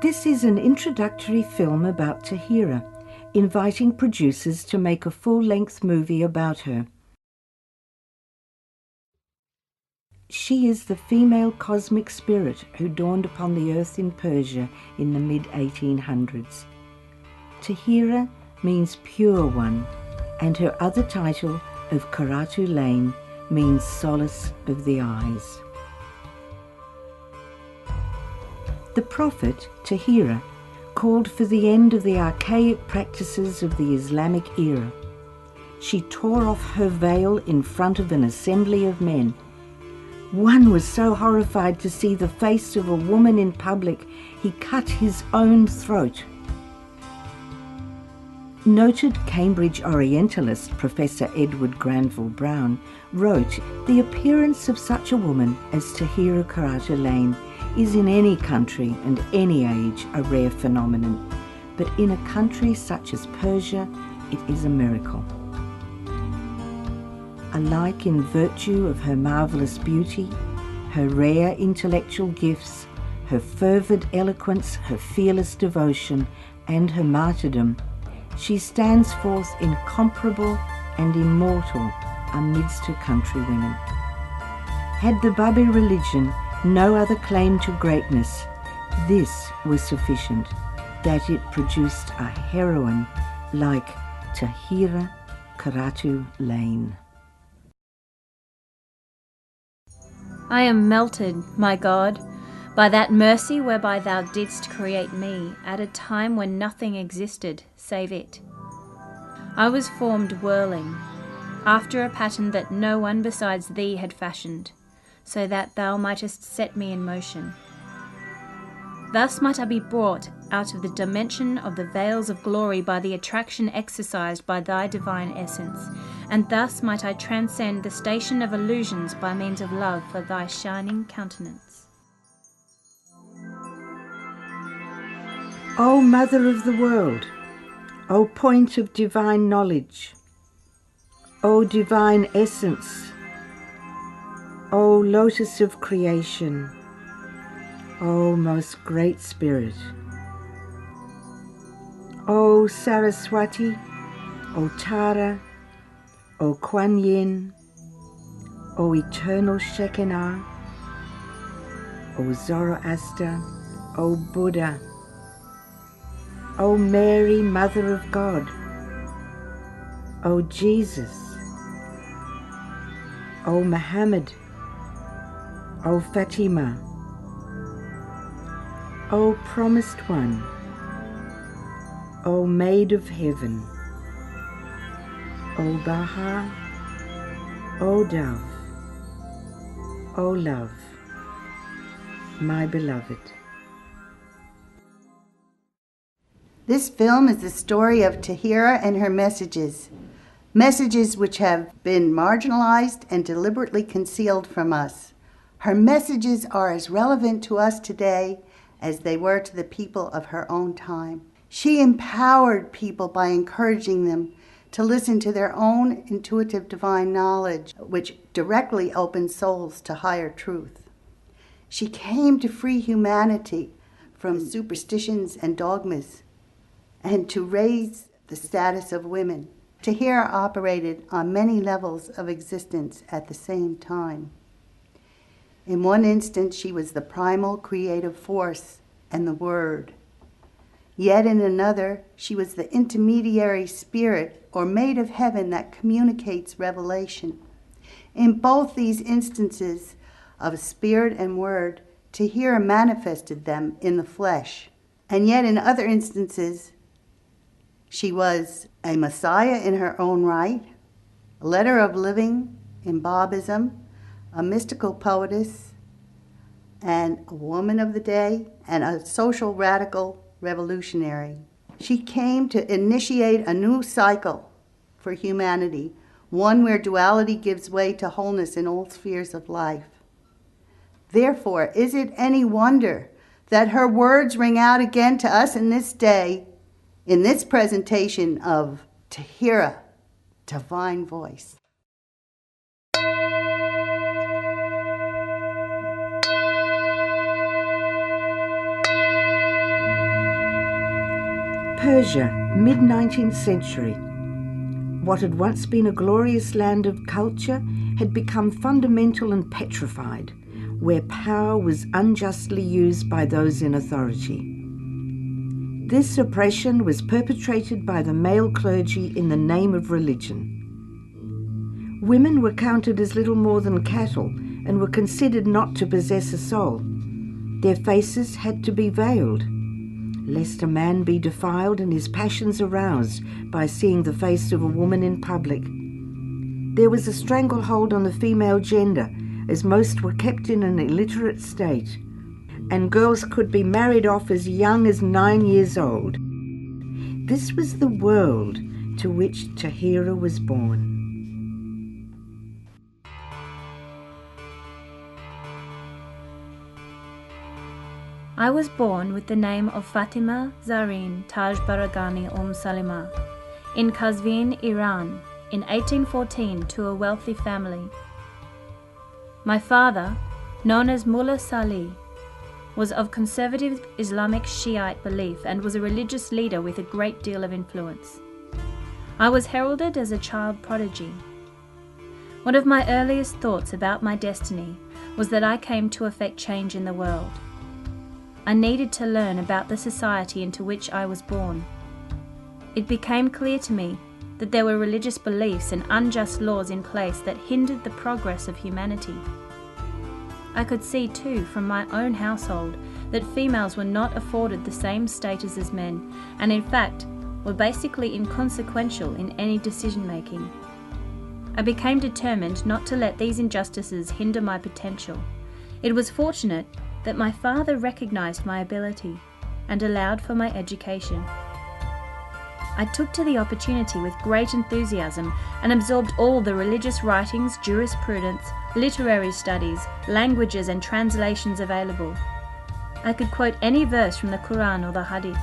This is an introductory film about Tahirih, inviting producers to make a full-length movie about her. She is the female cosmic spirit who dawned upon the earth in Persia in the mid-1800s. Tahirih means pure one, and her other title of Qurratu'l Ayn means solace of the eyes. The prophet, Tahirih, called for the end of the archaic practices of the Islamic era. She tore off her veil in front of an assembly of men. One was so horrified to see the face of a woman in public, he cut his own throat. Noted Cambridge Orientalist Professor Edward Granville Brown wrote, "The appearance of such a woman as Tahirih Qurratu'l Ayn is in any country and any age a rare phenomenon, but in a country such as Persia, it is a miracle." Alike in virtue of her marvellous beauty, her rare intellectual gifts, her fervid eloquence, her fearless devotion, and her martyrdom, she stands forth incomparable and immortal amidst her countrywomen. Had the Babi religion no other claim to greatness, this was sufficient, that it produced a heroine like Tahirih Qurratu'l Ayn. I am melted, my God, by that mercy whereby thou didst create me at a time when nothing existed save it. I was formed whirling, after a pattern that no one besides thee had fashioned, so that thou mightest set me in motion. Thus might I be brought out of the dimension of the veils of glory by the attraction exercised by thy divine essence, and thus might I transcend the station of illusions by means of love for thy shining countenance. O Mother of the world, O point of divine knowledge, O divine essence, O lotus of creation, O most great spirit, O Saraswati, O Tara, O Kuan Yin, O eternal Shekinah, O Zoroaster, O Buddha, O Mary, Mother of God, O Jesus, O Muhammad, O Fatima, O Promised One, O Maid of Heaven, O Baha, O Dove, O Love, my beloved. This film is the story of Tahirih and her messages which have been marginalized and deliberately concealed from us. Her messages are as relevant to us today as they were to the people of her own time. She empowered people by encouraging them to listen to their own intuitive divine knowledge, which directly opens souls to higher truth. She came to free humanity from superstitions and dogmas, and to raise the status of women. Tahirih operated on many levels of existence at the same time. In one instance, she was the primal creative force and the Word. Yet in another, she was the intermediary spirit or maid of heaven that communicates revelation. In both these instances of spirit and word, Tahirih manifested them in the flesh. And yet in other instances, she was a Messiah in her own right, a letter of living in Babism, a mystical poetess, and a woman of the day, and a social radical revolutionary. She came to initiate a new cycle for humanity, one where duality gives way to wholeness in all spheres of life. Therefore, is it any wonder that her words ring out again to us in this day, in this presentation of Tahirih, Divine Voice? Persia, mid-19th century. What had once been a glorious land of culture had become fundamental and petrified, where power was unjustly used by those in authority. This oppression was perpetrated by the male clergy in the name of religion. Women were counted as little more than cattle and were considered not to possess a soul. Their faces had to be veiled, lest a man be defiled and his passions aroused by seeing the face of a woman in public. There was a stranglehold on the female gender, as most were kept in an illiterate state, and girls could be married off as young as 9 years old. This was the world to which Tahirih was born. I was born with the name of Fatima Zareen Taj Baragani Salima in Qazvin, Iran, in 1814 to a wealthy family. My father, known as Mullah Salih, was of conservative Islamic Shiite belief and was a religious leader with a great deal of influence. I was heralded as a child prodigy. One of my earliest thoughts about my destiny was that I came to effect change in the world. I needed to learn about the society into which I was born. It became clear to me that there were religious beliefs and unjust laws in place that hindered the progress of humanity. I could see too from my own household that females were not afforded the same status as men, and in fact were basically inconsequential in any decision making. I became determined not to let these injustices hinder my potential. It was fortunate that my father recognized my ability and allowed for my education. I took to the opportunity with great enthusiasm and absorbed all the religious writings, jurisprudence, literary studies, languages and translations available. I could quote any verse from the Quran or the Hadith,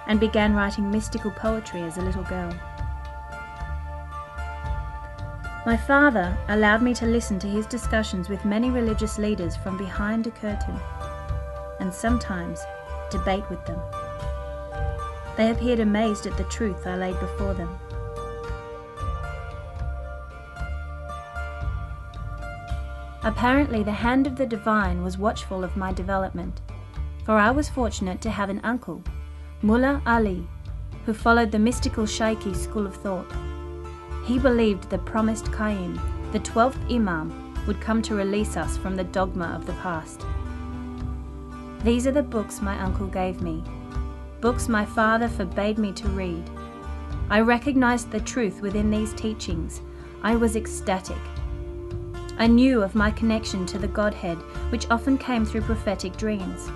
and began writing mystical poetry as a little girl. My father allowed me to listen to his discussions with many religious leaders from behind a curtain, and sometimes debate with them. They appeared amazed at the truth I laid before them. Apparently the hand of the divine was watchful of my development, for I was fortunate to have an uncle, Mullah Ali, who followed the mystical Shaikhi school of thought. He believed the promised Qayyim, the 12th Imam, would come to release us from the dogma of the past. These are the books my uncle gave me, books my father forbade me to read. I recognized the truth within these teachings. I was ecstatic. I knew of my connection to the Godhead, which often came through prophetic dreams.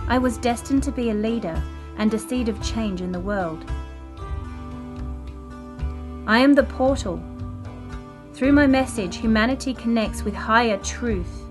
I was destined to be a leader and a seed of change in the world. I am the portal. Through my message, humanity connects with higher truth.